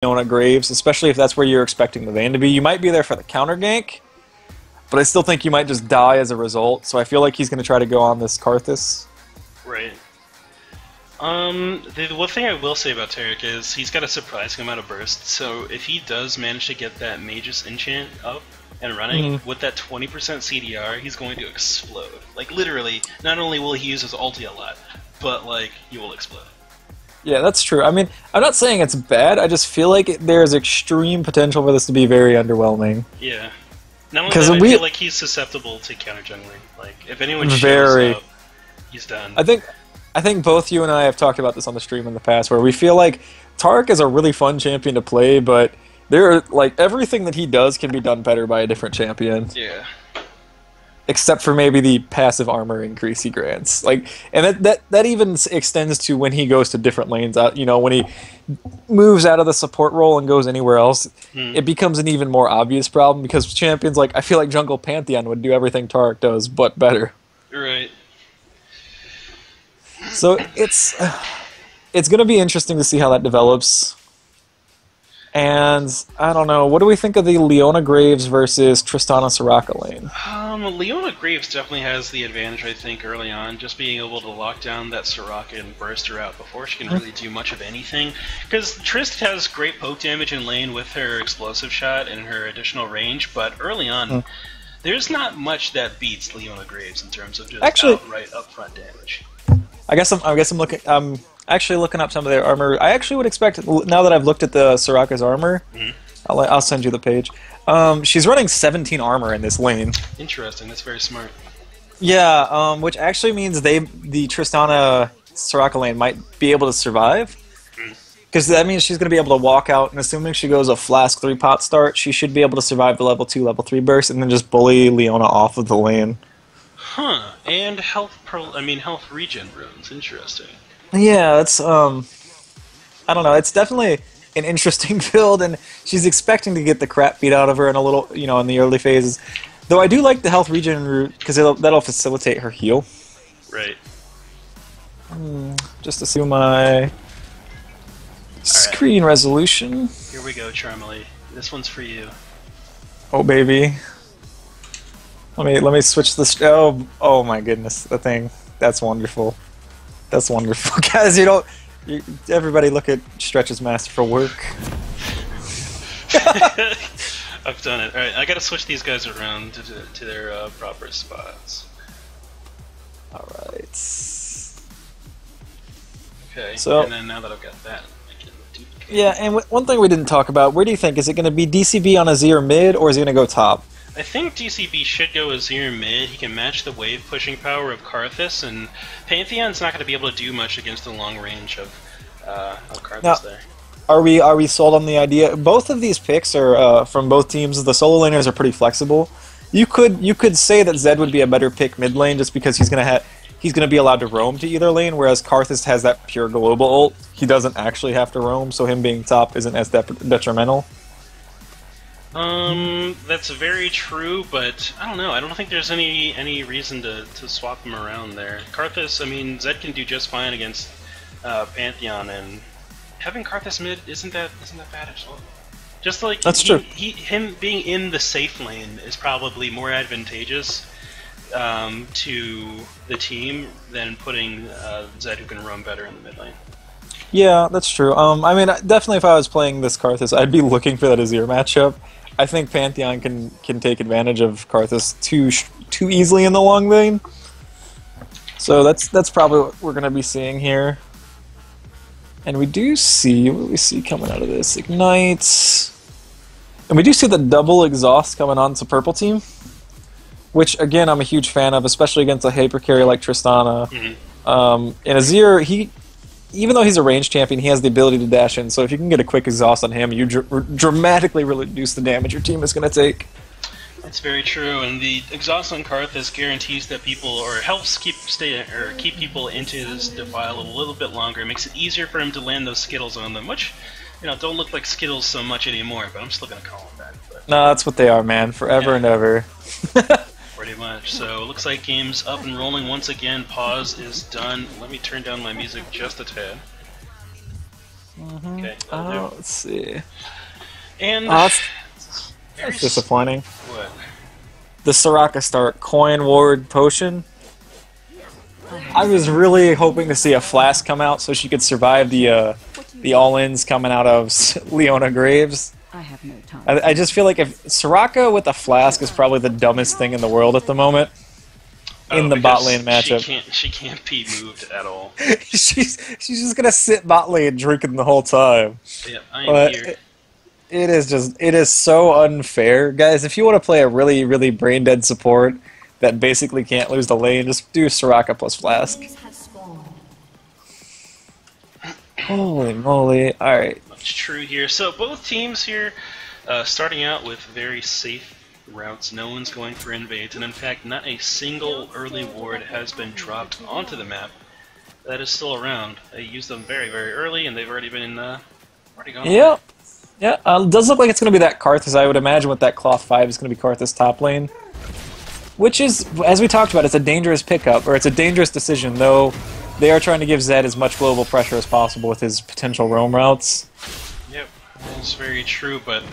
Leona Graves, especially if that's where you're expecting the Vayne to be. You might be there for the counter gank, but I still think you might just die as a result, so I feel like he's going to try to go on this Karthus. Right. The one thing I will say about Tarek is he's got a surprising amount of burst, so if he does manage to get that Magus enchant up and running with that 20% CDR, he's going to explode. Like, literally, not only will he use his ulti a lot, but, like, he will explode. Yeah, that's true. I mean, I'm not saying it's bad, I just feel like there's extreme potential for this to be very underwhelming. Yeah. Not only that, I feel like he's susceptible to counter jungling. Like, if anyone shows up, he's done. I think both you and I have talked about this on the stream in the past, where we feel like Tarek is a really fun champion to play, but everything that he does can be done better by a different champion. Yeah. Except for maybe the passive armor increase he grants. Like, and that even extends to when he goes to different lanes. You know, when he moves out of the support role and goes anywhere else, it becomes an even more obvious problem because champions like I feel like Jungle Pantheon would do everything Tarek does, but better. Right. So it's going to be interesting to see how that develops. And I don't know, what do we think of the Leona Graves versus Tristana Soraka lane? Leona Graves definitely has the advantage, I think, early on, just being able to lock down that Soraka and burst her out before she can really do much of anything. Because Trist has great poke damage in lane with her explosive shot and her additional range, but early on, there's not much that beats Leona Graves in terms of just outright upfront damage. I guess I'm looking. Actually looking up some of their armor. I actually would expect, now that I've looked at the Soraka's armor, I'll send you the page. She's running 17 armor in this lane. Interesting, that's very smart. Yeah, which actually means the Tristana Soraka lane might be able to survive. Because that means she's going to be able to walk out, and assuming she goes a Flask 3-pot start, she should be able to survive the level 2, level 3 burst, and then just bully Leona off of the lane. Huh, and health regen runes, interesting. Yeah, that's, I don't know, it's definitely an interesting build, and she's expecting to get the crap beat out of her in a little, you know, in the early phases. Though I do like the health regen route, because that'll facilitate her heal. Right. Just to see my screen resolution. Here we go, Charmely. This one's for you. Oh, baby. Let me switch this. Oh my goodness, the thing. That's wonderful. That's wonderful, guys. Everybody look at Stretch's masterful work. I've done it. All right, I gotta switch these guys around to their proper spots. All right. Okay. So, and then now that I've got that, I can duplicate. Yeah, and one thing we didn't talk about. Where do you think is it going to be DCB on Azir mid, or is it going to go top? I think DCB should go Azir mid. He can match the wave pushing power of Karthus, and Pantheon's not going to be able to do much against the long range of Karthus there. Are we sold on the idea? Both of these picks are from both teams. The solo laners are pretty flexible. You could say that Zed would be a better pick mid lane just because he's gonna be allowed to roam to either lane, whereas Karthus has that pure global ult. He doesn't actually have to roam, so him being top isn't as detrimental. That's very true, but I don't know. I don't think there's any reason to swap them around there. Karthus, I mean, Zed can do just fine against Pantheon, and having Karthus mid isn't that bad at all. Just like that's true. Him being in the safe lane is probably more advantageous to the team than putting Zed who can roam better in the mid lane. Yeah, that's true. I mean, definitely if I was playing this Karthus, I'd be looking for that Azir matchup. I think Pantheon can take advantage of Karthus too easily in the long lane. So that's probably what we're going to be seeing here. And we do see, what do we see coming out of this? Ignites. And we do see the double exhaust coming on to purple team. Which, again, I'm a huge fan of, especially against a hyper carry like Tristana. And Azir, even though he's a ranged champion, he has the ability to dash in, so if you can get a quick exhaust on him, you dramatically reduce the damage your team is going to take. That's very true, and the exhaust on Karthus guarantees that people, or helps keep people into this defile a little bit longer. It makes it easier for him to land those Skittles on them, which, you know, don't look like Skittles so much anymore, but I'm still going to call them that. But, no, that's what they are, man. Forever and ever. Pretty much. So, looks like game's up and rolling once again. Pause is done. Let me turn down my music just a tad. Okay, that'll do. Let's see. And That's disappointing. what? The Soraka start coin ward potion. I was really hoping to see a flask come out so she could survive the all-ins coming out of Leona Graves. I have no time. I just feel like if Soraka with a flask is probably the dumbest thing in the world at the moment in the bot lane matchup. She can't be moved at all. she's just gonna sit bot lane drinking the whole time. Yeah, I am here. It is so unfair, guys. If you want to play a really, really brain dead support that basically can't lose the lane, just do Soraka plus Flask. Holy moly! All right. Much true here. So both teams here starting out with very safe routes. No one's going for invades, and in fact, not a single early ward has been dropped onto the map that is still around. They used them very, very early, and they've already been already gone. Yep. Yeah, it does look like it's going to be that Karthus. I would imagine with that Cloth 5 is going to be Karthus top lane. Which is, as we talked about, it's a dangerous pickup, or it's a dangerous decision, though they are trying to give Zed as much global pressure as possible with his potential roam routes. Yep, that's very true, but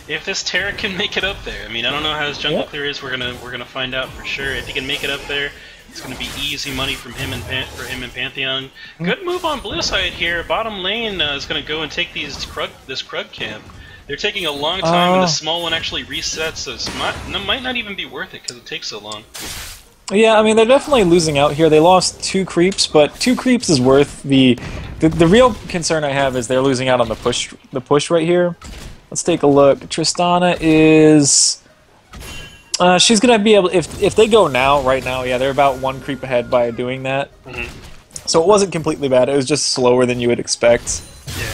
if this Terra can make it up there, I mean, I don't know how his jungle clear is, we're gonna find out for sure. If he can make it up there, it's gonna be easy money from him and Pantheon. Good move on blue side here. Bottom lane is gonna go and take this Krug camp. They're taking a long time, and the small one actually resets, so it might not even be worth it because it takes so long. Yeah, I mean, they're definitely losing out here. They lost 2 creeps, but 2 creeps is worth the real concern I have is they're losing out on the push right here. Let's take a look. Tristana is she's gonna be able, if they go now, right now, yeah, they're about 1 creep ahead by doing that. So it wasn't completely bad. It was just slower than you would expect. Yeah.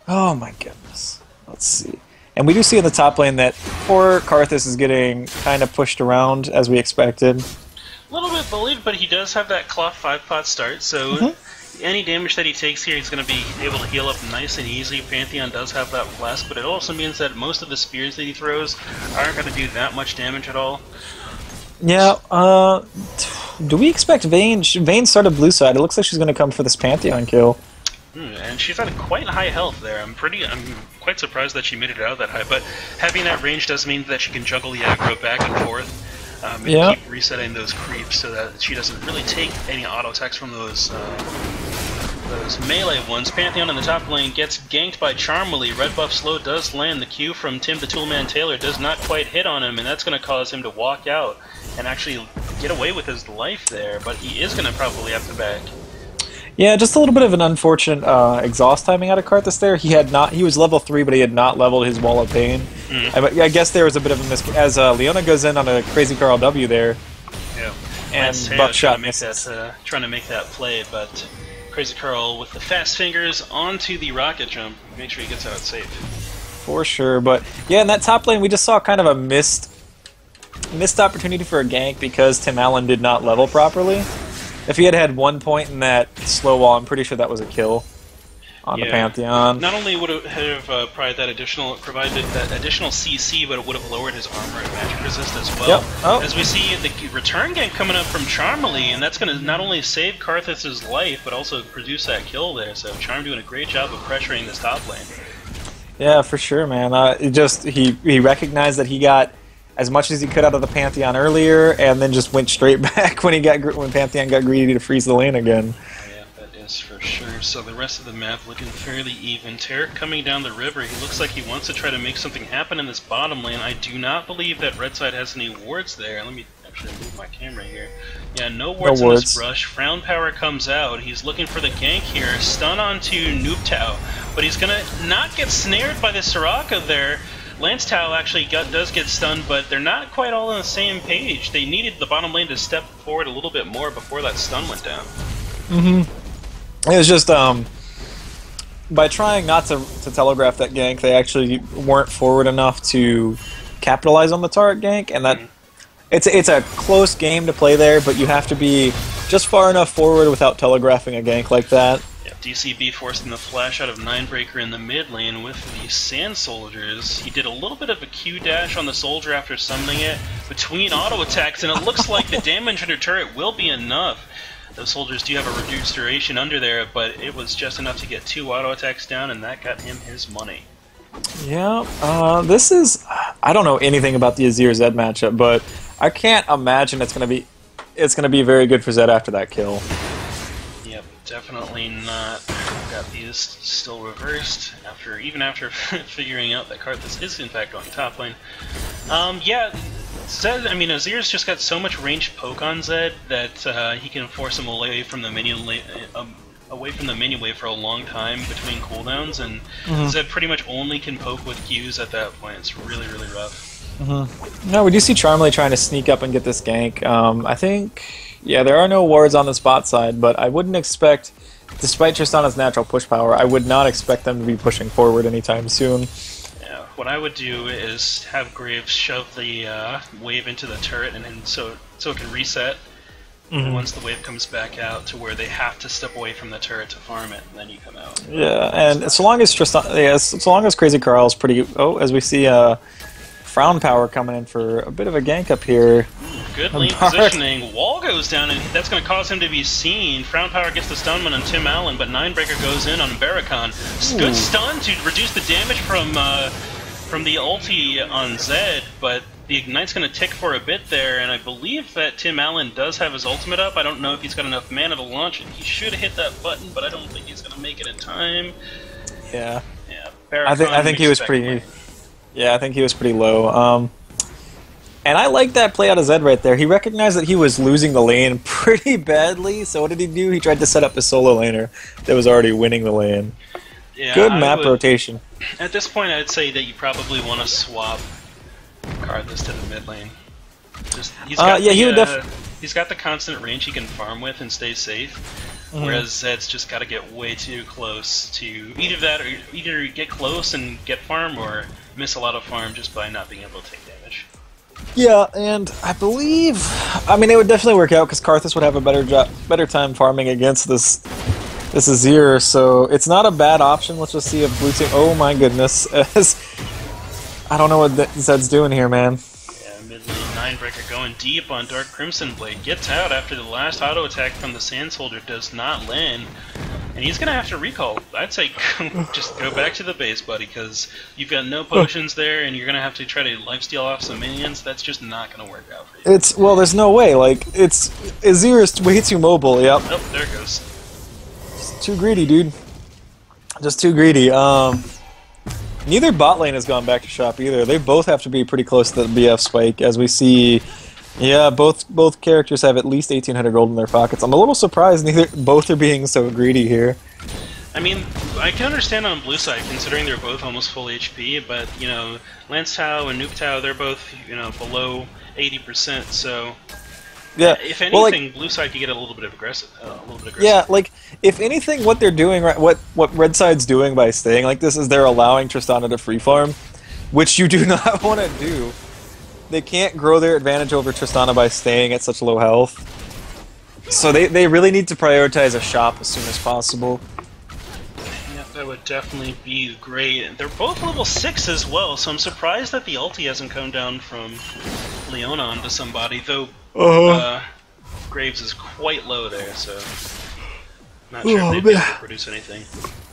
Oh my goodness. Let's see. And we do see in the top lane that poor Karthus is getting kind of pushed around as we expected. A little bit bullied, but he does have that Cloth 5-pot start, so any damage that he takes here, he's going to be able to heal up nice and easy. Pantheon does have that Flask, but it also means that most of the spears that he throws aren't going to do that much damage at all. Yeah, do we expect Vayne? Vayne started blue side. It looks like she's going to come for this Pantheon kill. And she's at quite high health there. I'm quite surprised that she made it out that high, but having that range does mean that she can juggle the aggro back and forth and keep resetting those creeps so that she doesn't really take any auto attacks from those melee ones. Pantheon in the top lane gets ganked by Charmely. Red buff slow does land. The Q from Tim the Toolman Taylor does not quite hit on him, and that's going to cause him to walk out and actually get away with his life there, but he is going to probably have to back. Yeah, just a little bit of an unfortunate exhaust timing out of Karthus there. He was level 3, but he had not leveled his Wall of Pain. I guess there was a bit of a as Leona goes in on a crazy Carl W there. Yeah. And Buckshot misses. Trying to make that play, but Crazy Carl with the fast fingers onto the rocket jump. Make sure he gets out safe. For sure, but yeah, in that top lane we just saw kind of a missed opportunity for a gank because Tim Allen did not level properly. If he had had 1 point in that slow wall, I'm pretty sure that was a kill on the Pantheon. Not only would it have provided that additional CC, but it would have lowered his armor and magic resist as well. Yep. As we see the return gank coming up from Charmely, and that's going to not only save Karthus' life, but also produce that kill there. So Charm doing a great job of pressuring this top lane. Yeah, for sure, man. He recognized that he got as much as he could out of the Pantheon earlier, and then just went straight back when Pantheon got greedy to freeze the lane again. Yeah, that is for sure. So the rest of the map looking fairly even. Tarek coming down the river, he looks like he wants to try to make something happen in this bottom lane. I do not believe that red side has any wards there. Let me actually move my camera here. Yeah, no wards in this brush. Frown power comes out. He's looking for the gank here. Stun onto Noob Tao, but he's gonna not get snared by the Soraka there. Lance Tao actually does get stunned, but they're not quite all on the same page. They needed the bottom lane to step forward a little bit more before that stun went down. It was just, by trying not to telegraph that gank, they actually weren't forward enough to capitalize on the turret gank, and that it's a close game to play there, but you have to be just far enough forward without telegraphing a gank like that. DCB forcing the flash out of Ninebreaker in the mid lane with the Sand Soldiers. He did a little bit of a Q dash on the Soldier after summoning it between auto attacks, and it looks like the damage under turret will be enough. those soldiers do have a reduced duration under there, but it was just enough to get 2 auto attacks down, and that got him his money. Yeah, this is... I don't know anything about the Azir Zed matchup, but I can't imagine it's gonna be very good for Zed after that kill. Yep, definitely not. Got these still reversed even after figuring out that Karthus is in fact going top lane. Yeah, Zed. I mean, Azir's just got so much ranged poke on Zed that he can force him away from the minion wave for a long time between cooldowns, and Zed pretty much only can poke with Qs at that point. It's really, really rough. No, we do see Charmley trying to sneak up and get this gank. I think, yeah, there are no wards on the spot side, but I wouldn't expect, despite Tristana's natural push power, I would not expect them to be pushing forward anytime soon. Yeah, what I would do is have Graves shove the wave into the turret, and then so it can reset. Once the wave comes back out to where they have to step away from the turret to farm it, and then you come out. Yeah, and so long as so long as Crazy Carl's pretty... Oh, as we see Frown Power coming in for a bit of a gank up here. Good lane positioning. Wall goes down, and that's going to cause him to be seen. Frown Power gets the stunman on Tim Allen, but Ninebreaker goes in on Barrakan. Good stun to reduce the damage from the ulti on Zed, but the Ignite's going to tick for a bit there, and I believe that Tim Allen does have his ultimate up. I don't know if he's got enough mana to launch it. He should hit that button, but I don't think he's going to make it in time. Yeah. Yeah. I think he was pretty... Yeah, I think he was pretty low. And I like that play out of Zed right there. He recognized that he was losing the lane pretty badly, so what did he do? He tried to set up a solo laner that was already winning the lane. Yeah, good map rotation. At this point, I'd say that you probably want to swap Karthus to the mid lane. He's got the constant range he can farm with and stay safe, whereas Zed's just got to get way too close to either that, or either get close and get farm, or miss a lot of farm just by not being able to take damage. Yeah, and I believe, I mean, it would definitely work out because Karthus would have a better time farming against this Azir, so it's not a bad option. Let's just see if blue team. Oh my goodness, I don't know what Zed's doing here, man. Yeah, mid lane Ninebreaker going deep on Dark Crimson Blade. Gets out after the last auto attack from the Sand Soldier does not land. And he's going to have to recall. I'd say just go back to the base, buddy, because you've got no potions there, and you're going to have to try to lifesteal off some minions. That's just not going to work out for you. Well, there's no way. Like, Azir is way too mobile, yep. Oh, there it goes. Just too greedy, dude. Just too greedy. Neither bot lane has gone back to shop either. They both have to be pretty close to the BF spike, as we see. Yeah, both characters have at least 1,800 gold in their pockets. I'm a little surprised both are being so greedy here. I mean, I can understand on blue side, considering they're both almost full HP, but, you know, Lance Tao and Nuke Tao, they're both, you know, below 80%, so... Yeah, if anything, well, like, blue side could get a little bit aggressive. Yeah, like, if anything, what they're doing, what red side's doing by staying like this is they're allowing Tristana to free farm, which you do not want to do. They can't grow their advantage over Tristana by staying at such low health. So they really need to prioritize a shop as soon as possible. Yeah, that would definitely be great. They're both level 6 as well, so I'm surprised that the ulti hasn't come down from Leona onto somebody, though Graves is quite low there, so not sure if they'd be able to produce anything.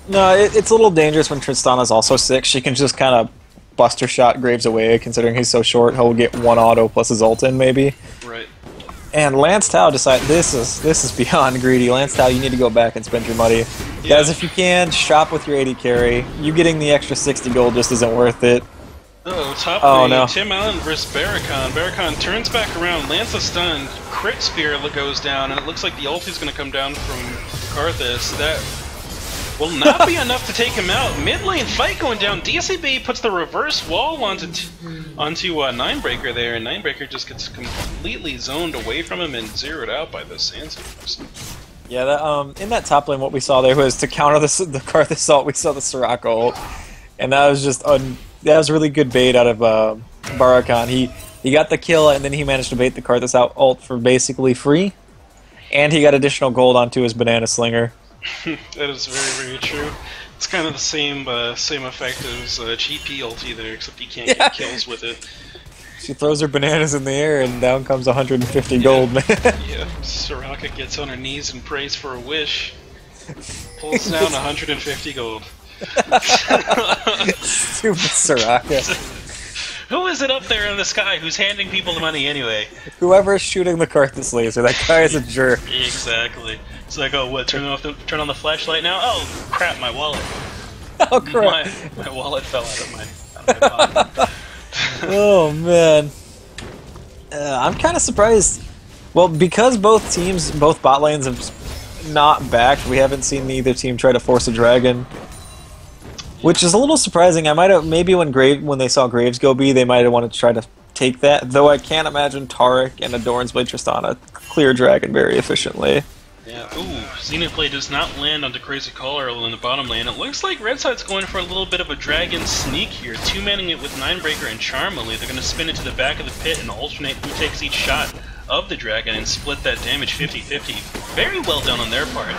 No, it's a little dangerous when Tristana's also 6. She can just kind of Buster shot Graves away, considering he's so short. He'll get one auto plus his ult in, maybe. Right. And Lance Tao decided this is beyond greedy. Lance Tao, you need to go back and spend your money. Yeah. Guys, if you can, shop with your 80 carry. You getting the extra 60 gold just isn't worth it. Top lane, no. Tim Allen versus Barrakan. Barrakan turns back around, lands a stun, crit spear goes down, and it looks like the ulti's going to come down from Karthus. That will not be enough to take him out. Mid lane fight going down. DSAB puts the reverse wall onto Ninebreaker there, and Ninebreaker just gets completely zoned away from him and zeroed out by the Sandstormers. Yeah, that, in that top lane, what we saw there was to counter the Karthus ult, we saw the Soraka ult, and that was just that was really good bait out of Barrakan. He got the kill, and then he managed to bait the Karthus out ult for basically free, and he got additional gold onto his Banana Slinger. That is very, very true. It's kind of the same effect as GP ulti there, except you can't get kills with it. She throws her bananas in the air and down comes 150 gold, man. Yeah, Soraka gets on her knees and prays for a wish. Pulls down 150 gold. Stupid Soraka. Who is it up there in the sky who's handing people the money anyway? Whoever's shooting the Karthus laser, that guy is a jerk. Exactly. It's like, oh, what? Turn on the flashlight now? Oh, crap! My wallet. Oh crap! My wallet fell out of my pocket. Oh man, I'm kind of surprised. Well, because both bot lanes have not backed, we haven't seen either team try to force a dragon. Which is a little surprising. I might have maybe when they saw Graves go B, they might have wanted to try to take that. Though I can't imagine Taric and Adorn's Blade Tristana clear dragon very efficiently. Yeah. Ooh, Xenoblade does not land onto Crazy Caller in the bottom lane. It looks like Red Side's going for a little bit of a dragon sneak here, two-manning it with Ninebreaker and Charmely. They're going to spin it to the back of the pit and alternate who takes each shot of the dragon and split that damage 50-50. Very well done on their part.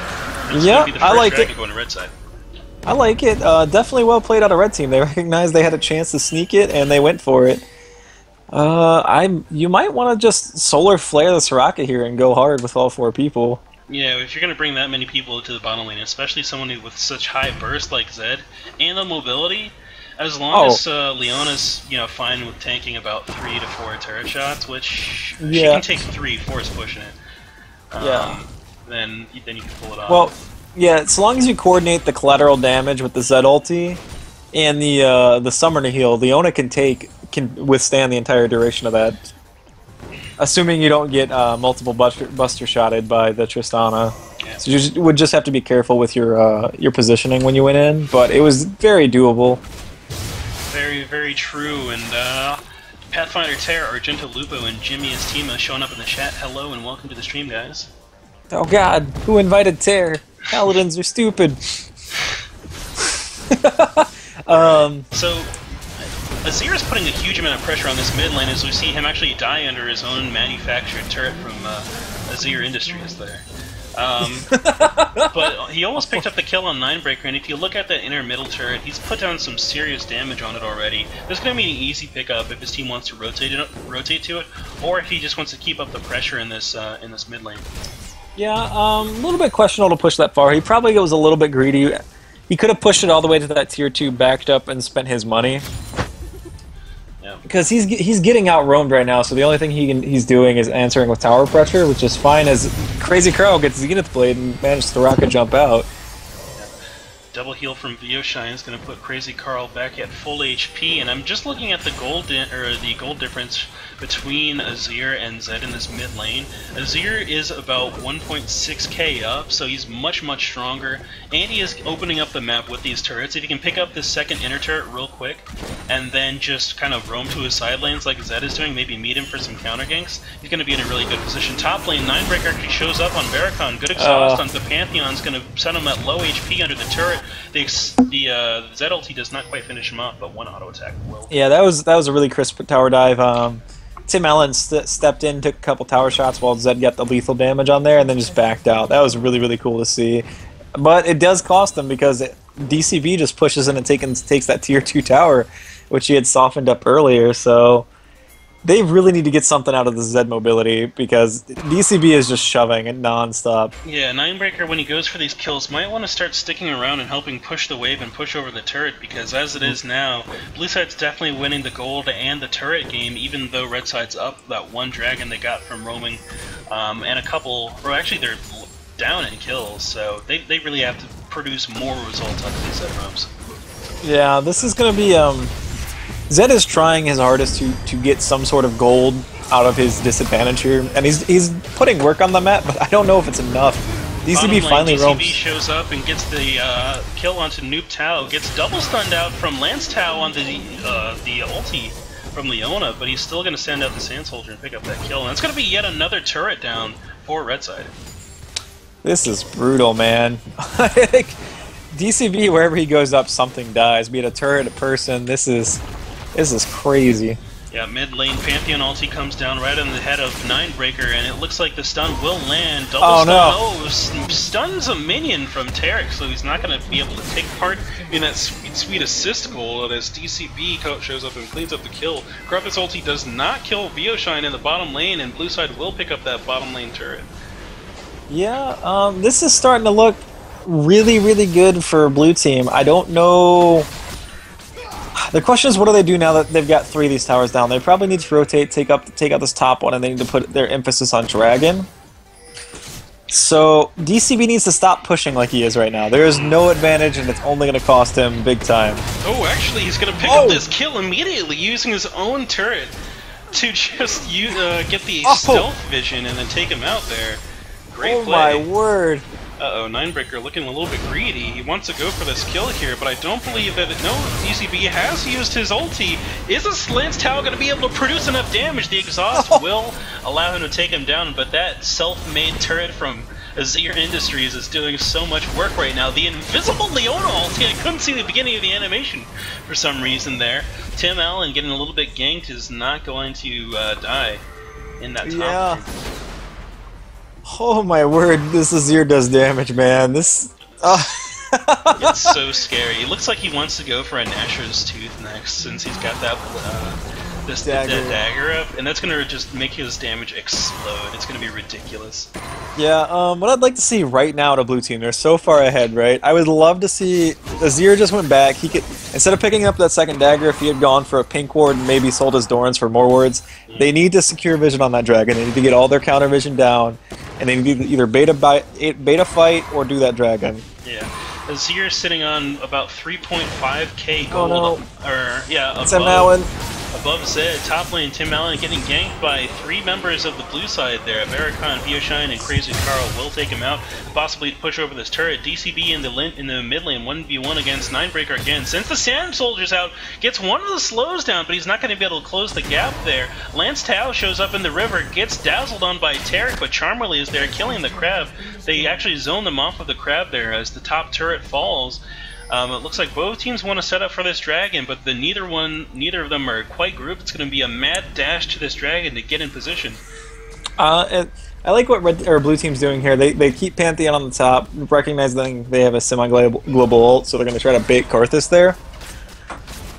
Yeah, I like it. Going to Red Side. I like it. Definitely well played out of Red Team. They recognized they had a chance to sneak it, and they went for it. You might want to just Solar Flare the Soraka here and go hard with all 4 people. Yeah, if you're going to bring that many people to the bottom lane, especially someone with such high burst like Zed, and the mobility, as long as Leona's fine with tanking about 3 to 4 turret shots, which she can take 3, 4 is pushing it. Then you can pull it off. Well, yeah, as long as you coordinate the collateral damage with the Zed ulti and the Summoner heal, Leona can withstand the entire duration of that. Assuming you don't get multiple buster shotted by the Tristana. Yeah. So you would just have to be careful with your positioning when you went in, but it was very doable. Very, very true, and Pathfinder Terra, Argento Lupo, and Jimmy Estima showing up in the chat. Hello and welcome to the stream, guys. Oh god, who invited Terra? Paladins are stupid. So, Azir is putting a huge amount of pressure on this mid lane as we see him actually die under his own manufactured turret from Azir Industries there. But he almost picked up the kill on Ninebreaker, and if you look at that inner middle turret, he's put down some serious damage on it already. There's going to be an easy pickup if his team wants to rotate to it, or if he just wants to keep up the pressure in this mid lane. Yeah, a little bit questionable to push that far. He probably was a little bit greedy. He could have pushed it all the way to that tier 2, backed up, and spent his money. Yeah. Because he's getting out roamed right now, so the only thing he's doing is answering with tower pressure, which is fine as Crazy Crow gets Zenith Blade and manages to rocket jump out. Double heal from Vioshine is going to put Crazy Carl back at full HP, and I'm just looking at the gold difference between Azir and Zed in this mid lane. Azir is about 1.6k up, so he's much stronger, and he is opening up the map with these turrets. If he can pick up this second inner turret real quick, and then just kind of roam to his side lanes like Zed is doing, maybe meet him for some counter ganks, he's going to be in a really good position. Top lane, Ninebreaker actually shows up on Barracon. Good exhaust on the Pantheon's going to send him at low HP under the turret. The Zed ulti does not quite finish him off, but one auto attack will. Yeah, that was a really crisp tower dive. Tim Allen stepped in, took a couple tower shots while Zed got the lethal damage on there, and then just backed out. That was really cool to see. But it does cost them because DCB just pushes in and takes that tier 2 tower, which he had softened up earlier. So they really need to get something out of the Zed mobility because DCB is just shoving it non-stop. Yeah, Ninebreaker, when he goes for these kills, might want to start sticking around and helping push the wave and push over the turret, because as it is now, Blue Side's definitely winning the gold and the turret game, even though Red Side's up that one dragon they got from roaming, and a couple, or actually they're down in kills, so they really have to produce more results out of these Zed roams. Yeah, this is going to be... Zed is trying his hardest to get some sort of gold out of his disadvantage here, and he's putting work on the map, but I don't know if it's enough. DCB finally roams. DCB shows up and gets the kill onto Noob Tao, gets double stunned out from Lance Tao on the ulti from Leona, but he's still going to send out the Sand Soldier and pick up that kill, and it's going to be yet another turret down for Red Side. This is brutal, man. DCB, wherever he goes up, something dies. Be it a turret, a person. This is crazy. Yeah, mid lane, Pantheon ulti comes down right on the head of Ninebreaker, and it looks like the stun will land. Double stun. No. Oh, stuns a minion from Tarek, so he's not going to be able to take part in that sweet assist goal as DCB shows up and cleans up the kill. Karthus ulti does not kill Bioshine in the bottom lane, and blue side will pick up that bottom lane turret. Yeah, this is starting to look really, really good for blue team. I don't know. The question is, what do they do now that they've got 3 of these towers down? They probably need to rotate, take out this top one, and they need to put their emphasis on Dragon. So DCB needs to stop pushing like he is right now. There is no advantage, and it's only going to cost him big time. Oh, actually, he's going to pick up this kill immediately using his own turret to just get the stealth vision and then take him out there. Great play. Oh my word. Uh-oh, Ninebreaker looking a little bit greedy. He wants to go for this kill here, but I don't believe that DCB has used his ulti. Is this Lance Tao going to be able to produce enough damage? The exhaust will allow him to take him down, but that self-made turret from Azir Industries is doing so much work right now. The invisible Leona ulti, I couldn't see the beginning of the animation for some reason there. Tim Allen getting a little bit ganked is not going to die in that top. Yeah. Oh my word, this Azir does damage, man. This... It's so scary. It looks like he wants to go for a Nashor's Tooth next, since he's got that dagger up, and that's going to just make his damage explode. It's going to be ridiculous. Yeah, what I'd like to see right now to blue team, they're so far ahead, right? I would love to see... Azir just went back. He could, instead of picking up that second dagger, if he had gone for a pink ward and maybe sold his Dorans for more wards, they need to secure vision on that dragon. They need to get all their counter vision down, and they need to either beta fight or do that dragon. Yeah. Azir sitting on about 3.5k gold. Oh no. Or, yeah, Tim Allen. Above Zed, top lane, Tim Allen getting ganked by 3 members of the blue side there. Vericon, Bioshine, and Crazy Carl will take him out, possibly push over this turret. DCB in the mid lane, 1v1 against Ninebreaker again. Since the Sand Soldier's out, gets one of the slows down, but he's not going to be able to close the gap there. Lance Tao shows up in the river, gets dazzled on by Tarek, but Charmerly is there killing the crab. They actually zone them off of the crab there as the top turret falls. It looks like both teams want to set up for this dragon, but neither of them are quite grouped. It's going to be a mad dash to this dragon to get in position. I like what blue team's doing here. They keep Pantheon on the top, recognizing they have a semi-global ult, so they're going to try to bait Karthus there.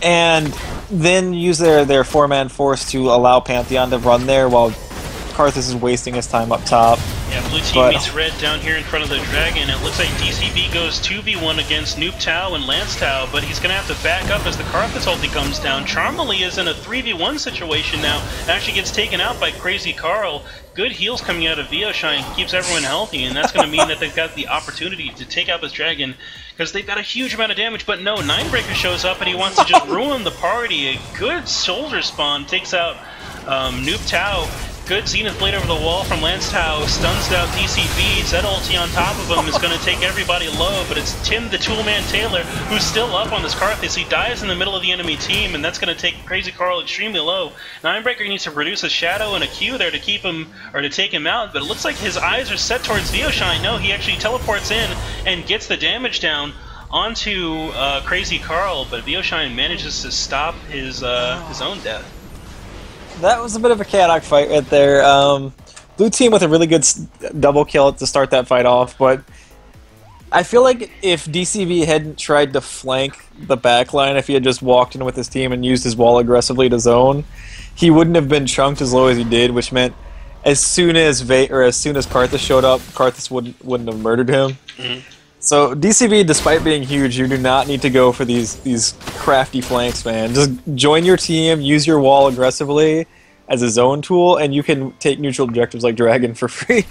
And then use their 4-man force to allow Pantheon to run there while Karthus is wasting his time up top. Yeah, blue team meets red down here in front of the dragon. It looks like DCB goes 2v1 against Noob Tao and Lance Tao, but he's going to have to back up as the Karthus ulti comes down. Charmerly is in a 3v1 situation now. Actually gets taken out by Crazy Carl. Good heals coming out of Bioshine, keeps everyone healthy, and that's going to mean that they've got the opportunity to take out this dragon because they've got a huge amount of damage. But no, Ninebreaker shows up and he wants to just ruin the party. A good soldier spawn takes out Noob Tao. Good Zenith Blade over the wall from Lance Tao, stuns out DCB, Zed ulti on top of him is going to take everybody low, but it's Tim the Toolman Taylor who's still up on this Karthus. He dies in the middle of the enemy team, and that's going to take Crazy Carl extremely low. Ninebreaker needs to produce a shadow and a Q there to keep him, or to take him out, but it looks like his eyes are set towards Bioshine. No, he actually teleports in and gets the damage down onto Crazy Carl, but Bioshine manages to stop his own death. That was a bit of a chaotic fight right there. Blue team with a really good double kill to start that fight off, but I feel like if DCB hadn't tried to flank the backline, if he had just walked in with his team and used his wall aggressively to zone, he wouldn't have been chunked as low as he did, which meant as soon as Karthus showed up, Karthus wouldn't have murdered him. Mm-hmm. So DCB, despite being huge, you do not need to go for these crafty flanks, man. Just join your team, use your wall aggressively as a zone tool, and you can take neutral objectives like Dragon for free.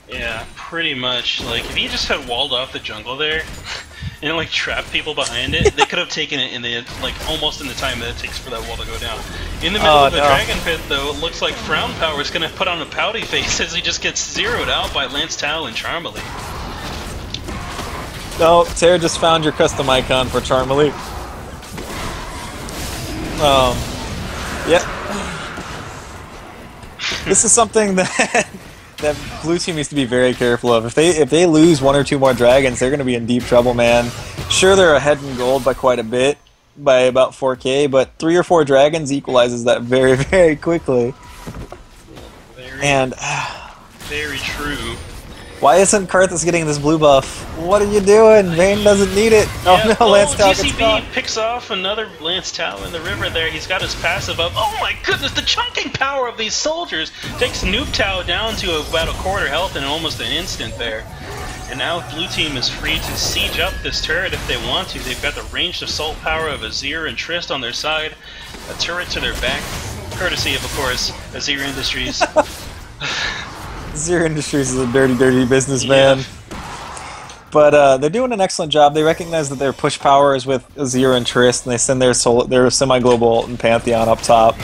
Yeah, pretty much. Like, if he just had walled off the jungle there, and like trapped people behind it, they could have taken it in the almost in the time that it takes for that wall to go down. In the middle of the dragon pit, though, it looks like Frown Power is going to put on a pouty face as he just gets zeroed out by Lance Tao and Charmerly. No, Tara just found your custom icon for Charmerly. Yeah. This is something that blue team needs to be very careful of. If they lose 1 or 2 more dragons, they're going to be in deep trouble, man. Sure, they're ahead in gold by quite a bit, by about 4K, but 3 or 4 dragons equalizes that very, very quickly. Very, And very true. why isn't Karthus getting this blue buff? What are you doing? Vayne doesn't need it. Yeah, Oh no, Lance Tao gets DCB caught. picks off another Lance Tao in the river there. He's got his passive up. Oh my goodness, the chunking power of these soldiers takes Noob Tao down to about a quarter health in almost an instant there. And now blue team is free to siege up this turret if they want to. They've got the ranged assault power of Azir and Trist on their side. A turret to their back, courtesy of course, Azir Industries. Azir Industries is a dirty, dirty business, man. Yeah. But they're doing an excellent job. They recognize that their push power is with Azir and Trist, and they send their semi-global ult and Pantheon up top.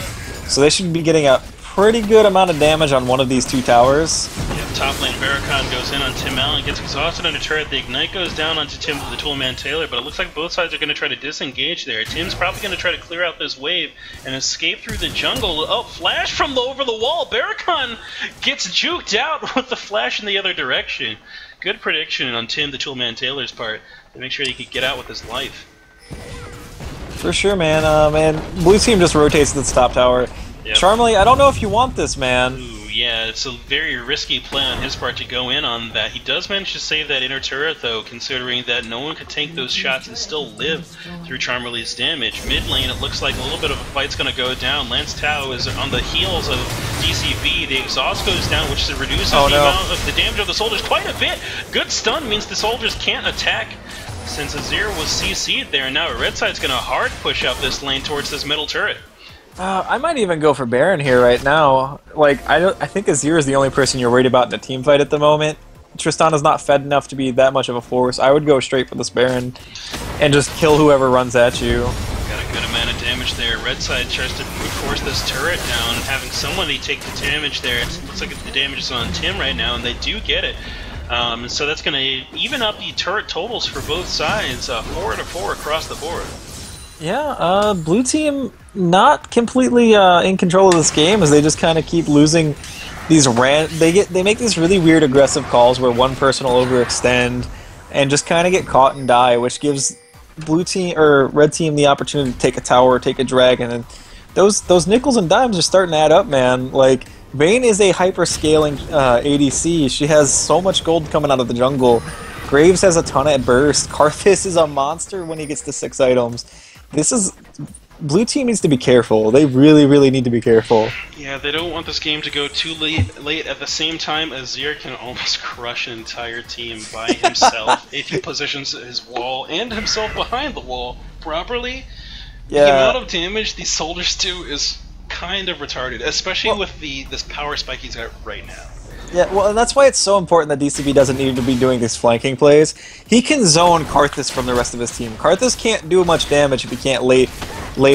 So they should be getting a pretty good amount of damage on one of these 2 towers. Yep, top lane Barricon goes in on Tim Allen, gets exhausted under turret. The Ignite goes down onto Tim the Toolman Taylor, but it looks like both sides are going to try to disengage there. Tim's probably going to try to clear out this wave and escape through the jungle. Oh, flash from over the wall. Barricon gets juked out with the flash in the other direction. Good prediction on Tim the Toolman Taylor's part to make sure he could get out with his life. For sure, man. And blue team just rotates to the top tower. Yep. Charmely, I don't know if you want this, man. Ooh, yeah, it's a very risky play on his part to go in on that. He does manage to save that inner turret, though, considering that no one could tank those shots and still live through Charmerly's damage. Mid lane, it looks like a little bit of a fight's going to go down. Lance Tao is on the heels of DCB. The exhaust goes down, which reduces the amount of the damage of the soldiers quite a bit. Good stun means the soldiers can't attack. Since Azir was CC'd there, and now Red Side's going to hard push up this lane towards this middle turret. I might even go for Baron here right now. Like, I think Azir is the only person you're worried about in a team fight at the moment. Tristana's not fed enough to be that much of a force. I would go straight for this Baron and just kill whoever runs at you. Got a good amount of damage there. Red Side tries to force this turret down, having somebody take the damage there. It looks like the damage is on Tim right now, and they do get it. So that's going to even up the turret totals for both sides, 4-4 across the board. Yeah, blue team not completely in control of this game as they just kind of keep losing these they make these really weird aggressive calls where one person will overextend and just kind of get caught and die, which gives blue team or red team the opportunity to take a tower or take a dragon, and those nickels and dimes are starting to add up, man. Like, Vayne is a hyper-scaling ADC. She has so much gold coming out of the jungle. Graves has a ton at burst. Karthus is a monster when he gets to 6 items. Blue team needs to be careful. They really, really need to be careful. Yeah, they don't want this game to go too late. At the same time, Azir can almost crush an entire team by himself if he positions his wall and himself behind the wall properly. Yeah. The amount of damage these soldiers do is kind of retarded, especially with this power spike he's got right now. Yeah, well, and that's why it's so important that DCB doesn't need to be doing these flanking plays. He can zone Karthus from the rest of his team. Karthus can't do much damage if he can't lay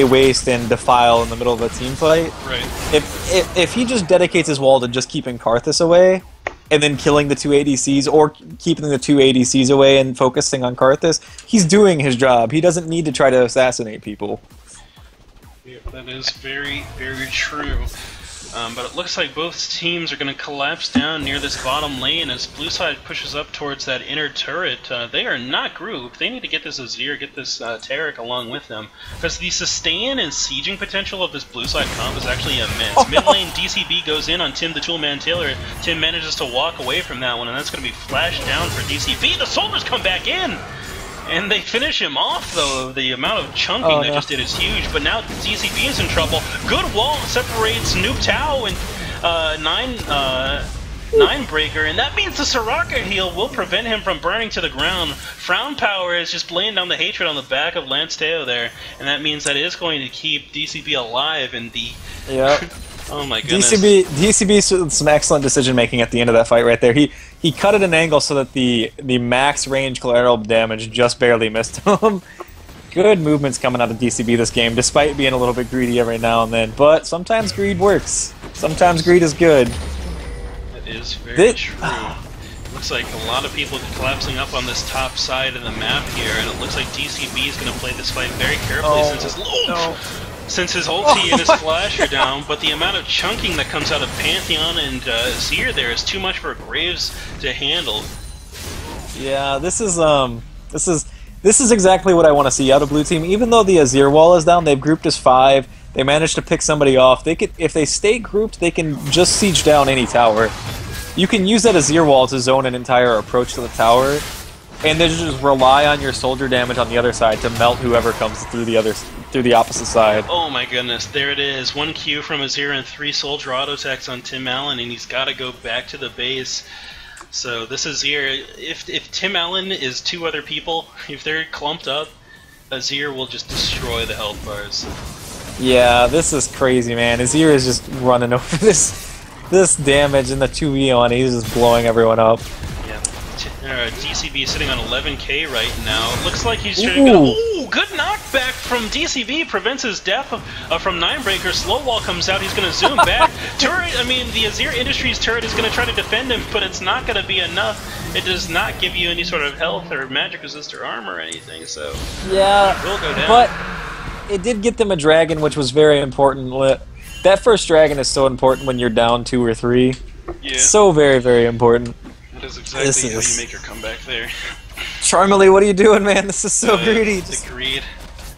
waste and defile in the middle of a team fight. Right. If he just dedicates his wall to just keeping Karthus away, and then killing the 2 ADCs, or keeping the 2 ADCs away and focusing on Karthus, he's doing his job. He doesn't need to try to assassinate people. Yeah, that is very, very true. But it looks like both teams are going to collapse down near this bottom lane as blue side pushes up towards that inner turret. They are not grouped. They need to get this Azir, get this Taric along with them, because the sustain and sieging potential of this blue side comp is actually immense. Mid lane DCB goes in on Tim the Toolman Taylor. Tim manages to walk away from that one, and that's going to be flashed down for DCB. The soldiers come back in! And they finish him off, though. The amount of chunking they just did is huge. But now DCB is in trouble. Good wall separates Noob Tao and Nine Breaker, and that means the Soraka heal will prevent him from burning to the ground. Frown Power is just laying down the hatred on the back of Lance Tao there, and that means that it is going to keep DCB alive in the... Yep. Oh my goodness. DCB some excellent decision making at the end of that fight right there. He cut at an angle so that the max range collateral damage just barely missed him. Good movements coming out of DCB this game, despite being a little bit greedy every now and then. But sometimes greed works. Sometimes greed is good. That is very true. Looks like a lot of people collapsing up on this top side of the map here, and it looks like DCB is going to play this fight very carefully since his ulti and his flash are down, but the amount of chunking that comes out of Pantheon and Azir there is too much for Graves to handle. Yeah, this is This is exactly what I want to see out of blue team. Even though the Azir wall is down, they've grouped as 5. They managed to pick somebody off. They could, if they stay grouped, they can just siege down any tower. You can use that Azir wall to zone an entire approach to the tower, and then just rely on your soldier damage on the other side to melt whoever comes through the opposite side. Oh my goodness, there it is. 1 Q from Azir and 3 soldier auto attacks on Tim Allen, and he's got to go back to the base. So this Azir, if Tim Allen is 2 other people, if they're clumped up, Azir will just destroy the health bars. Yeah, this is crazy, man. Azir is just running over this damage in the 2v1. He's just blowing everyone up. Yeah, DCB sitting on 11k right now. It looks like he's trying to go. Ooh, good knockback from DCB, prevents his death from Ninebreaker. Slow wall comes out, he's going to zoom back. Turret, I mean, the Azir Industries turret is going to try to defend him, but it's not going to be enough. It does not give you any sort of health or magic resist or armor or anything, so yeah, it will go down. But it did get them a dragon, which was very important. That first dragon is so important when you're down 2 or 3. Yeah. So very, very important. That is exactly how you make your comeback there. Charmely, what are you doing, man? This is so greedy. The greed.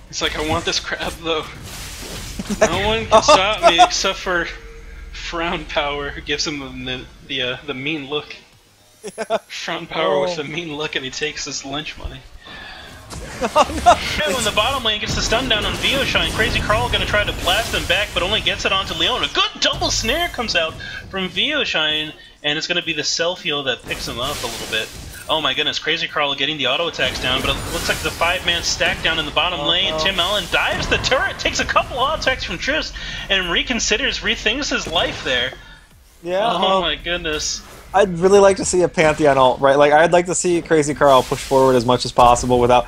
It's like, I want this crab, though. No one can stop me except for Frown Power, who gives him the mean look. Yeah. Frown Power with the mean look, and he takes his lunch money. Oh, no. When the bottom lane gets the stun down on Vioshine, Crazy Carl gonna try to blast him back, but only gets it onto Leona. Good double snare comes out from Vioshine, and it's gonna be the self heal that picks him up a little bit. Oh my goodness, Crazy Carl getting the auto attacks down, but it looks like the 5-man stack down in the bottom lane. Tim Allen dives the turret, takes a couple auto attacks from Trist, and rethinks his life there. Yeah. Oh my goodness. I'd really like to see a Pantheon ult, right? Like, I'd like to see Crazy Carl push forward as much as possible without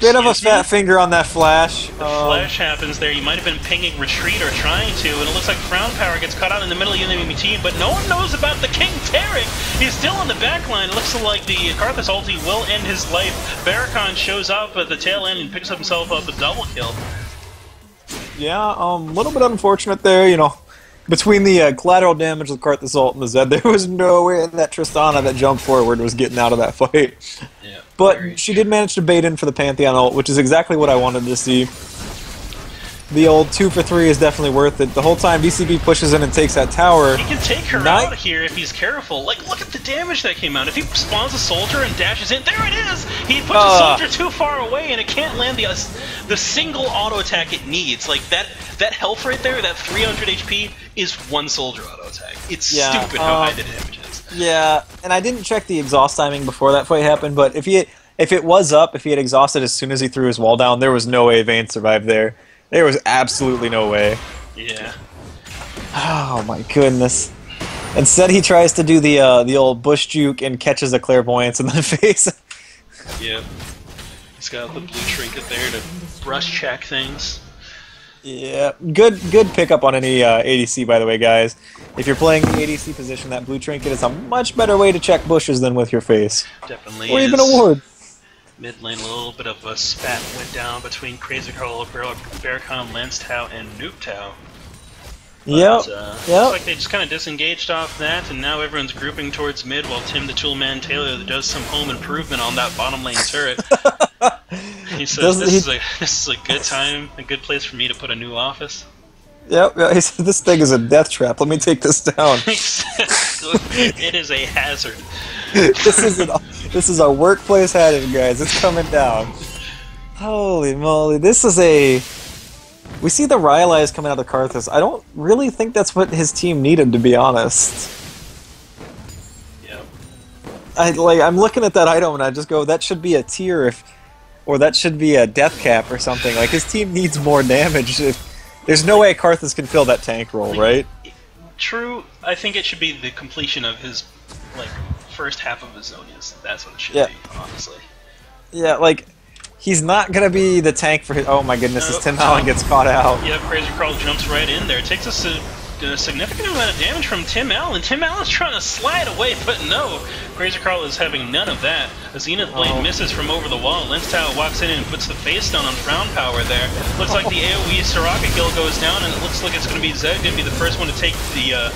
bit of a fat finger on that flash. The flash happens there. You might have been pinging retreat or trying to, and it looks like Frown Power gets caught out in the middle of the enemy team, but no one knows about the King Tarek. He's still on the back line. It looks like the Karthus ulti will end his life. Barracon shows up at the tail end and picks himself up a double kill. Yeah, a little bit unfortunate there, you know. Between the collateral damage with Karthus ult and the Zed, there was no way that Tristana that jumped forward was getting out of that fight. Yeah, but she did manage to bait in for the Pantheon ult, which is exactly what I wanted to see. The old 2 for 3 is definitely worth it. The whole time DCB pushes in and takes that tower. He can take her out here if he's careful. Like, look at the damage that came out. If he spawns a soldier and dashes in, there it is! He puts a soldier too far away and it can't land the single auto attack it needs. Like, that health right there, that 300 HP, is 1 soldier auto attack. It's stupid how high the damage is. Yeah, and I didn't check the exhaust timing before that fight happened, but if he had exhausted as soon as he threw his wall down, there was no way Vayne survived there. There was absolutely no way. Yeah. Oh my goodness. Instead he tries to do the old bush juke and catches a clairvoyance in the face. Yep. He's got the blue trinket there to brush check things. Yeah, good pickup on any ADC, by the way, guys. If you're playing the ADC position, that blue trinket is a much better way to check bushes than with your face. Definitely or even a ward. Mid lane, a little bit of a spat went down between Crazy Carl, Barracon, Lance Tau, and Nuke Tau. Yep. Looks like they just kind of disengaged off that, and now everyone's grouping towards mid while Tim the Toolman Taylor does some home improvement on that bottom lane turret. He says, this is a good time, a good place for me to put a new office. Yep, yeah, he said, this thing is a death trap, let me take this down. It is a hazard. This is a workplace hazard, guys. It's coming down. Holy moly, this is a... We see the Rylai's coming out of Karthus. I don't really think that's what his team needed, to be honest. Yep. I'm looking at that item and I just go, that should be a tier or that should be a death cap or something. Like, his team needs more damage. There's no way Karthus can fill that tank role, right? True. I think it should be the completion of his, like, first half of his Zonias. That's what it should be, honestly. Yeah, like, he's not going to be the tank for his... Oh my goodness, as Tim Allen gets caught out. Yeah, Crazy Carl jumps right in there. It takes us a significant amount of damage from Tim Allen. Tim Allen's trying to slide away, but no. Crazy Carl is having none of that. A Zenith Blade misses from over the wall. Lens Tao walks in and puts the face stone on Frown Power there. Looks like the AoE Soraka kill goes down, and it looks like it's going to be Zed going to be the first one to take the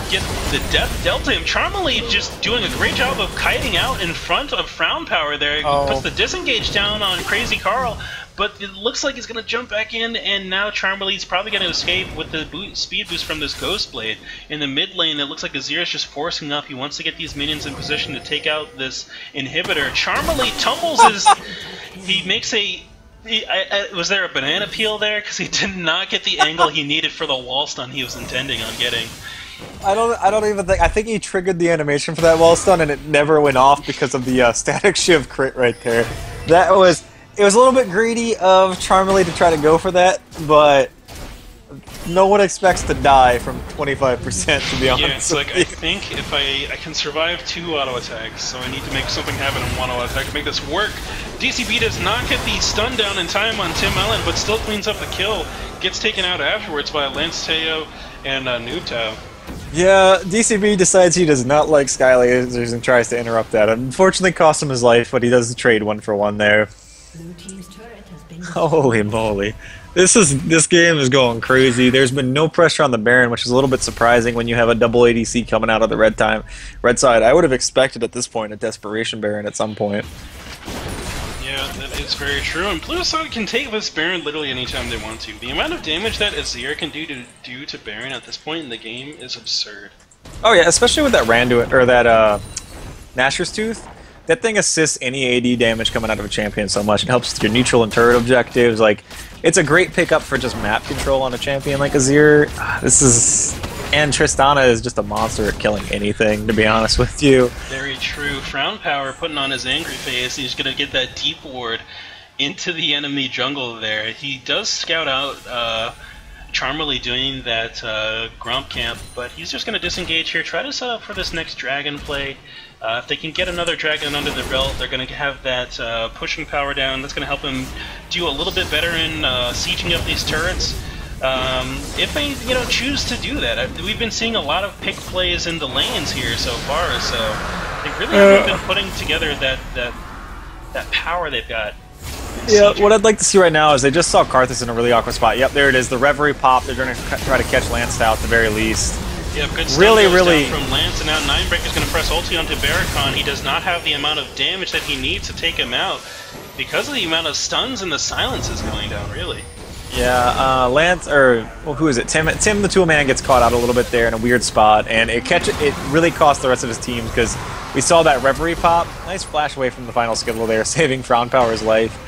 get the death dealt to him. Charmely just doing a great job of kiting out in front of Frown Power there. He puts the disengage down on Crazy Carl, but it looks like he's going to jump back in, and now Charmely's probably going to escape with the speed boost from this Ghost Blade. In the mid lane, it looks like Azir's just forcing up. He wants to get these minions in position to take out this inhibitor. Charmely tumbles his... He makes a... was there a banana peel there? Because he did not get the angle he needed for the wall stun he was intending on getting. I don't even think... I think he triggered the animation for that wall stun, and it never went off because of the static shiv crit right there. That was... It was a little bit greedy of Charmely to try to go for that, but no one expects to die from 25%, to be honest. Yeah, it's like, I think if I can survive 2 auto attacks, so I need to make something happen in 1 auto attack to make this work. DCB does not get the stun down in time on Tim Allen, but still cleans up the kill. Gets taken out afterwards by Lance Teo and Noob Tao. Yeah, DCB decides he does not like Sky Lasers and tries to interrupt that. Unfortunately, cost him his life, but he does trade 1 for 1 there. Blue team's turret has been Holy moly. This game is going crazy. There's been no pressure on the Baron, which is a little bit surprising when you have a double ADC coming out of the red side. I would have expected at this point a Desperation Baron at some point. Yeah, that is very true, and blue side can take this Baron literally anytime they want to. The amount of damage that Azir can do to Baron at this point in the game is absurd. Oh yeah, especially with that Randuin, or that Nashor's Tooth. That thing assists any AD damage coming out of a champion so much. It helps with your neutral and turret objectives. Like, it's a great pickup for just map control on a champion like Azir. And Tristana is just a monster at killing anything, to be honest with you. Very true. Frown Power putting on his angry face. He's going to get that deep ward into the enemy jungle there. He does scout out Charmely doing that Gromp camp, but he's just going to disengage here, try to set up for this next dragon play. If they can get another dragon under their belt, they're going to have that pushing power down. That's going to help him do a little bit better in sieging up these turrets. If they, choose to do that. We've been seeing a lot of pick plays in the lanes here so far, so they really haven't been putting together that power they've got. Yeah, what I'd like to see right now is they just saw Karthus in a really awkward spot. Yep, there it is. The Reverie pop. They're going to try to catch Lance Tao at the very least. Yep, good stuff really down from Lance, and now Ninebreaker is going to press ulti onto Barracon. He does not have the amount of damage that he needs to take him out because of the amount of stuns and the silences going down, really. Yeah, Lance, who is it? Tim the Toolman gets caught out a little bit there in a weird spot, and it really cost the rest of his team because we saw that Reverie pop. Nice flash away from the final Skittle there, saving Frown Power's life.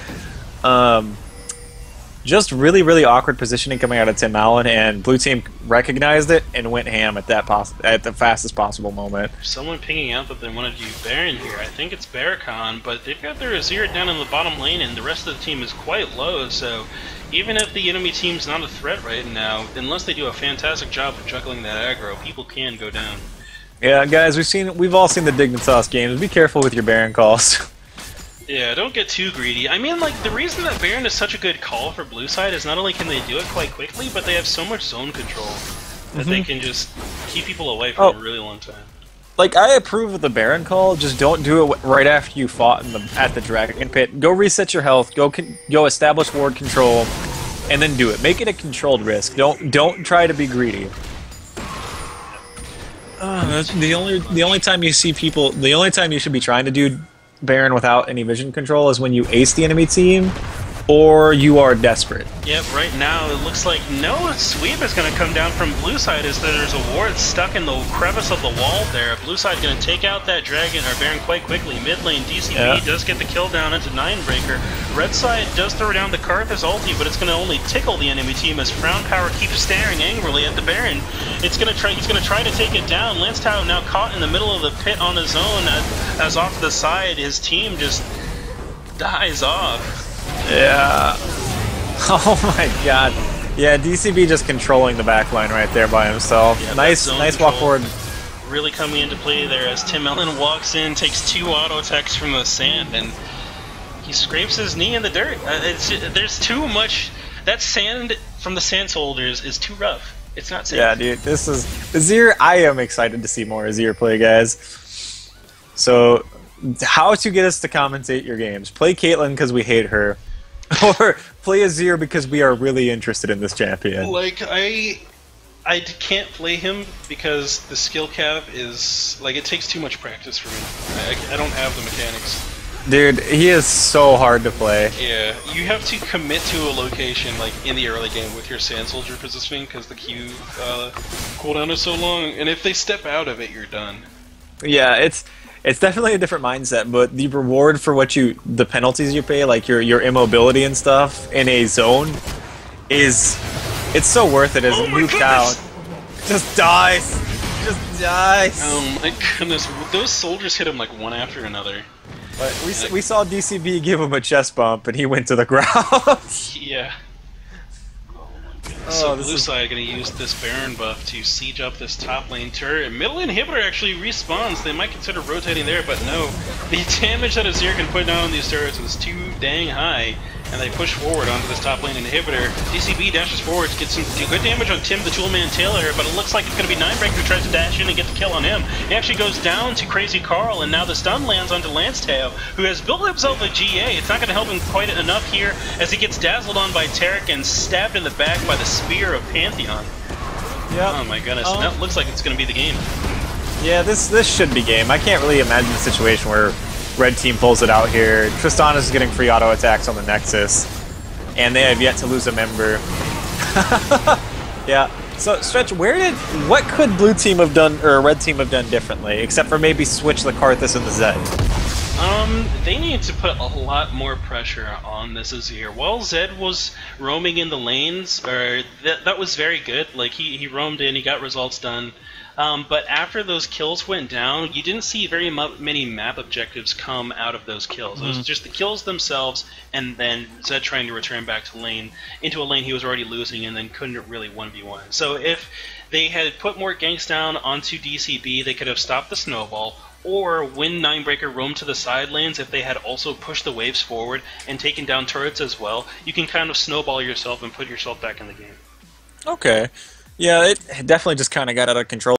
Just really, really awkward positioning coming out of Tim Allen, and blue team recognized it and went ham at the fastest possible moment. Someone pinging out that they want to do Baron here. I think it's Barracon, but they've got their Azir down in the bottom lane, and the rest of the team is quite low, so even if the enemy team's not a threat right now, unless they do a fantastic job of juggling that aggro, people can go down. Yeah, guys, we've all seen the Dignitas games. Be careful with your Baron calls. Yeah, don't get too greedy. I mean, like, the reason that Baron is such a good call for blue side is not only can they do it quite quickly, but they have so much zone control that they can just keep people away for a really long time. Like, I approve of the Baron call, just don't do it right after you fought at the Dragon Pit. Go reset your health, go establish ward control, and then do it. Make it a controlled risk. Don't try to be greedy. That's the only time you see people. The only time you should be trying to do Baron without any vision control is when you ace the enemy team, or you are desperate. Yep, right now it looks like no sweep is going to come down from blue side as there's a ward stuck in the crevice of the wall there. Blue side going to take out that dragon or Baron quite quickly. Mid lane DCB does get the kill down into Ninebreaker. Red side does throw down the Karthus ulti, but it's going to only tickle the enemy team as Frown Power keeps staring angrily at the Baron. He's going to try to take it down. Lance Tao now caught in the middle of the pit on his own as off to the side his team just dies off. Yeah. Oh my god. Yeah, DCB just controlling the backline right there by himself. Yeah, nice walk forward. Really coming into play there as Tim Allen walks in, takes 2 auto attacks from the sand, and he scrapes his knee in the dirt. There's too much. That sand from the sand soldiers is too rough. It's not safe. Yeah, dude, this is Azir. I am excited to see more Azir play, guys. So, how to get us to commentate your games? Play Caitlyn because we hate her, or play Azir because we are really interested in this champion. Like I I can't play him because the skill cap is like it takes too much practice for me. I don't have the mechanics. Dude, he is so hard to play. Yeah, you have to commit to a location like in the early game with your Sand Soldier positioning because the Q cooldown is so long, and if they step out of it, you're done. Yeah, it's definitely a different mindset, but the reward for the penalties you pay, like your immobility and stuff in a zone, it's so worth it as Oh it my moves goodness! out. Just dies. Just dies. Oh my goodness, those soldiers hit him like one after another. But we saw DCB give him a chest bump and he went to the ground. Yeah. Oh, So this blue is- side going to use this Baron buff to siege up this top lane turret. Middle inhibitor actually respawns. They might consider rotating there, but no. The damage that Azir can put down on these turrets is too dang high, and they push forward onto this top lane inhibitor. DCB dashes forward to get some good damage on Tim the Toolman Taylor, but it looks like it's going to be Ninebreaker who tries to dash in and get the kill on him. He actually goes down to Crazy Carl, and now the stun lands onto Lancetail, who has built himself a GA. It's not going to help him quite enough here as he gets dazzled on by Tarek and stabbed in the back by the spear of Pantheon. Yep. Oh my goodness, and that looks like it's going to be the game. Yeah, this should be game. I can't really imagine a situation where red team pulls it out here. Tristana is getting free auto attacks on the Nexus, and they have yet to lose a member. Yeah. So Stretch, what could blue team have done or red team have done differently, except for maybe switch the Karthus and the Zed? They need to put a lot more pressure on this Azir. While Zed was roaming in the lanes, that was very good. Like he roamed in, he got results done. But after those kills went down, you didn't see very many map objectives come out of those kills. It was just the kills themselves, and then Zed trying to return back to into a lane he was already losing, and then couldn't really 1v1. So if they had put more ganks down onto DCB, they could have stopped the snowball. Or when Ninebreaker roamed to the side lanes, if they had also pushed the waves forward and taken down turrets as well, you can kind of snowball yourself and put yourself back in the game. Okay. Yeah, it definitely just kind of got out of control.